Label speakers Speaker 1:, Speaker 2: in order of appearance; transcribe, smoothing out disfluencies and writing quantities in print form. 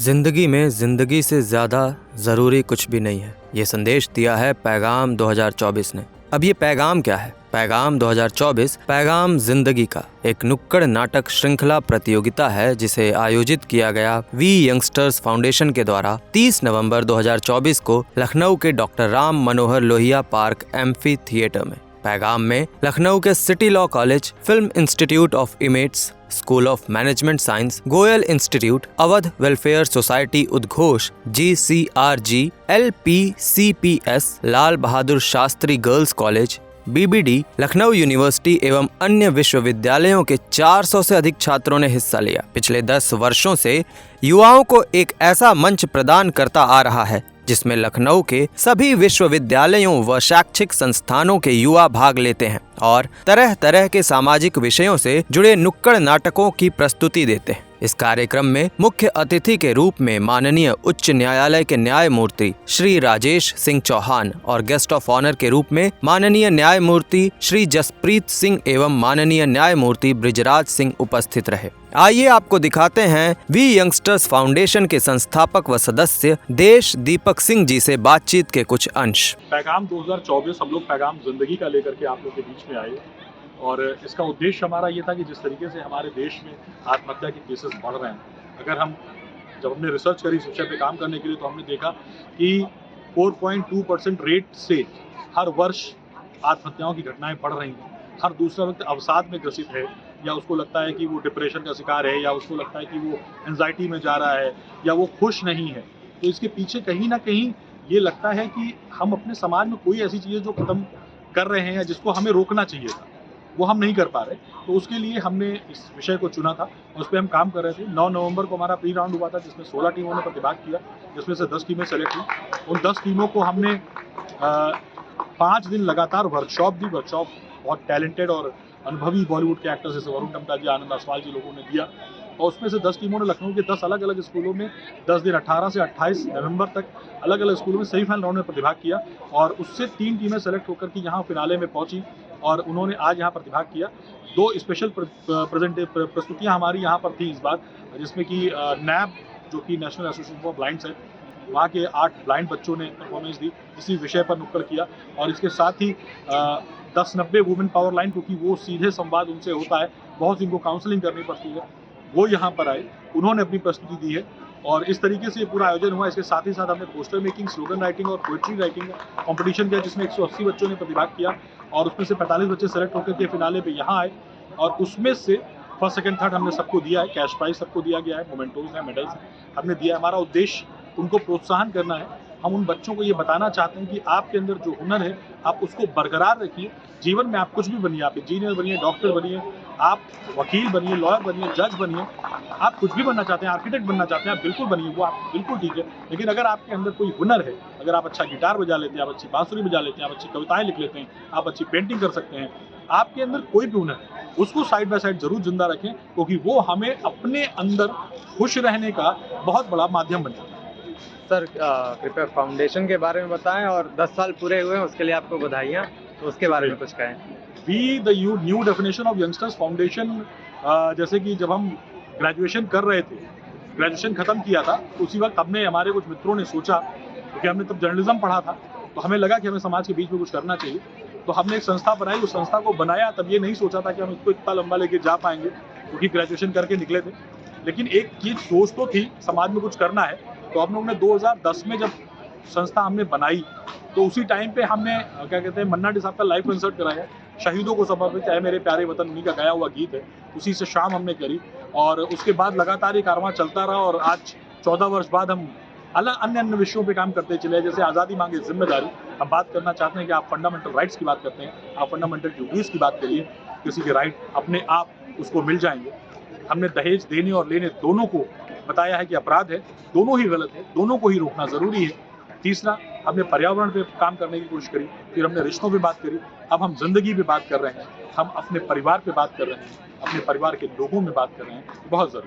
Speaker 1: जिंदगी में जिंदगी से ज़्यादा ज़रूरी कुछ भी नहीं है। ये संदेश दिया है पैगाम 2024 ने। अब ये पैगाम क्या है? पैगाम 2024 पैगाम जिंदगी का एक नुक्कड़ नाटक श्रृंखला प्रतियोगिता है जिसे आयोजित किया गया वी यंगस्टर्स फाउंडेशन के द्वारा 30 नवंबर 2024 को लखनऊ के doctor Ram Manohar Lohia park amphi theatre में। पैगाम में लखनऊ के city law college, film institute of इमेट्स, school of management science, Goyal institute, Awadh welfare society उद्घोष, GCRG, LPCPS, Lal Bahadur Shastri girls college, BBD, Lucknow university एवं अन्य विश्वविद्यालयों के 400 से अधिक छात्रों ने हिस्सा लिया। पिछले 10 वर्षों से युवाओं को एक ऐसा मंच प्रदान करता आ रहा है जिसमें लखनऊ के सभी विश्वविद्यालयों व शैक्षिक संस्थानों के युवा भाग लेते हैं और तरह तरह के सामाजिक विषयों से जुड़े नुक्कड़ नाटकों की प्रस्तुति देते हैं। इस कार्यक्रम में मुख्य अतिथि के रूप में माननीय उच्च न्यायालय के न्यायमूर्ति श्री राजेश सिंह चौहान और गेस्ट ऑफ ऑनर के रूप में माननीय न्यायमूर्ति श्री जसप्रीत सिंह एवं माननीय न्यायमूर्ति बृजराज सिंह उपस्थित रहे। आइए आपको दिखाते हैं वी यंगस्टर्स फाउंडेशन के संस्थापक व सदस्य देश दीपक सिंह जी से बातचीत के कुछ अंश।
Speaker 2: पैगाम 2024 हम लोग पैगाम जिंदगी का लेकर के आप लोग के बीच में आए और इसका उद्देश्य हमारा ये था कि जिस तरीके से हमारे देश में आत्महत्या के केसेस बढ़ रहे हैं, अगर हम जब हमने रिसर्च करी इस विषय पे काम करने के लिए, तो हमने देखा कि 4.2% रेट से हर वर्ष आत्महत्याओं की घटनाएं बढ़ रही हैं। हर दूसरा व्यक्ति अवसाद में ग्रसित है, या उसको लगता है कि वो डिप्रेशन का शिकार है, या उसको लगता है कि वो एंजाइटी में जा रहा है, या वो खुश नहीं है। तो इसके पीछे कहीं ना कहीं ये लगता है कि हम अपने समाज में कोई ऐसी चीज़ जो ख़त्म कर रहे हैं या जिसको हमें रोकना चाहिए था, वो हम नहीं कर पा रहे। तो उसके लिए हमने इस विषय को चुना था और उस पर हम काम कर रहे थे। 9 नवंबर को हमारा प्री राउंड हुआ था जिसमें 16 टीमों ने प्रतिभाग किया, जिसमें से 10 टीमें सेलेक्ट हुई। उन 10 टीमों को हमने 5 दिन लगातार वर्कशॉप दी। वर्कशॉप बहुत टैलेंटेड और अनुभवी बॉलीवुड के एक्टर्स जैसे वरुण टमटा जी, आनंद आसवाल जी लोगों ने दिया। और उसमें से 10 टीमों ने लखनऊ के 10 अलग अलग स्कूलों में 10 दिन 18 से 28 नवंबर तक अलग अलग स्कूलों में सेमीफाइनल राउंड में प्रतिभाग किया और उससे 3 टीमें सेलेक्ट होकर के यहाँ फिनाले में पहुंची और उन्होंने आज यहाँ प्रतिभाग किया। 2 स्पेशल प्रस्तुतियाँ हमारी यहाँ पर थी इस बार, जिसमें कि NAB जो कि नेशनल एसोसिएशन फॉर ब्लाइंड्स है, वहाँ के 8 ब्लाइंड बच्चों ने परफॉर्मेंस दी, इसी विषय पर नुक्कड़ किया। और इसके साथ ही 1090 वुमेन पावर लाइन, क्योंकि वो सीधे संवाद उनसे होता है, बहुत इनको काउंसलिंग करनी पड़ती है, वो यहाँ पर आए, उन्होंने अपनी प्रस्तुति दी है और इस तरीके से ये पूरा आयोजन हुआ। इसके साथ ही साथ हमने पोस्टर मेकिंग, स्लोगन राइटिंग और पोइट्री राइटिंग कॉम्पिटिशन किया, जिसमें 180 बच्चों ने प्रतिभाग किया और उसमें से 45 बच्चे सेलेक्ट होकर के फिनाले पे यहाँ आए और उसमें से फर्स्ट, सेकंड, थर्ड हमने सबको दिया है। कैश प्राइज सबको दिया गया है, मोमेंटोज हैं, मेडल्स हमने दिया है। हमारा उद्देश्य उनको प्रोत्साहन करना है। हम उन बच्चों को ये बताना चाहते हैं कि आपके अंदर जो हुनर है आप उसको बरकरार रखिए। जीवन में आप कुछ भी बनिए, आप इंजीनियर बनिए, डॉक्टर बनिए, आप वकील बनिए, लॉयर बनिए, जज बनिए, आप कुछ भी बनना चाहते हैं, आर्किटेक्ट बनना चाहते हैं, आप बिल्कुल बनिए, वो आप बिल्कुल ठीक है। लेकिन अगर आपके अंदर कोई हुनर है, अगर आप अच्छा गिटार बजा लेते हैं, आप अच्छी बांसुरी बजा लेते हैं, आप अच्छी कविताएं लिख लेते हैं, आप अच्छी पेंटिंग कर सकते हैं, आपके अंदर कोई भी हुनर है, उसको साइड बाय साइड जरूर जिंदा रखें, क्योंकि वो हमें अपने अंदर खुश रहने का बहुत बड़ा माध्यम बन जाता है।
Speaker 3: सर, कृपया फाउंडेशन के बारे में बताएं और 10 साल पूरे हुए हैं उसके लिए आपको बधाइयाँ, तो उसके बारे में कुछ कहें।
Speaker 2: We the new definition of youngsters foundation, जैसे कि जब हम ग्रेजुएशन कर रहे थे, ग्रेजुएशन खत्म किया था, तो उसी वक्त हमने, हमारे कुछ मित्रों ने सोचा, क्योंकि हमने तब जर्नलिज्म पढ़ा था, तो हमें लगा कि हमें समाज के बीच में कुछ करना चाहिए। तो हमने एक संस्था बनाई। उस संस्था को बनाया तब ये नहीं सोचा था कि हम इसको इतना लंबा लेके जा पाएंगे, क्योंकि ग्रेजुएशन करके निकले थे। लेकिन एक चीज़ सोच तो थी, समाज में कुछ करना है। तो हम लोग ने 2010 में जब संस्था हमने बनाई, तो उसी टाइम पे हमने क्या कहते हैं, मन्ना डे साहब का लाइव कंसर्ट कराया, शहीदों को समर्पित है मेरे प्यारे वतन, उन्हीं का गाया हुआ गीत है, उसी से शाम हमने करी। और उसके बाद लगातार ये कारवां चलता रहा और आज 14 वर्ष बाद हम अन्य विषयों पे काम करते चले। जैसे आज़ादी मांगे जिम्मेदारी, हम बात करना चाहते हैं कि आप फंडामेंटल राइट्स की बात करते हैं, आप फंडामेंटल ड्यूटीज़ की बात करिए, किसी के राइट अपने आप उसको मिल जाएंगे। हमने दहेज देने और लेने दोनों को बताया है कि अपराध है, दोनों ही गलत है, दोनों को ही रोकना ज़रूरी है। तीसरा, हमने पर्यावरण पे काम करने की कोशिश करी, फिर हमने रिश्तों पे बात करी, अब हम जिंदगी पे बात कर रहे हैं, हम अपने परिवार पे बात कर रहे हैं, अपने परिवार के लोगों में बात कर रहे हैं, बहुत ज़रूरी है।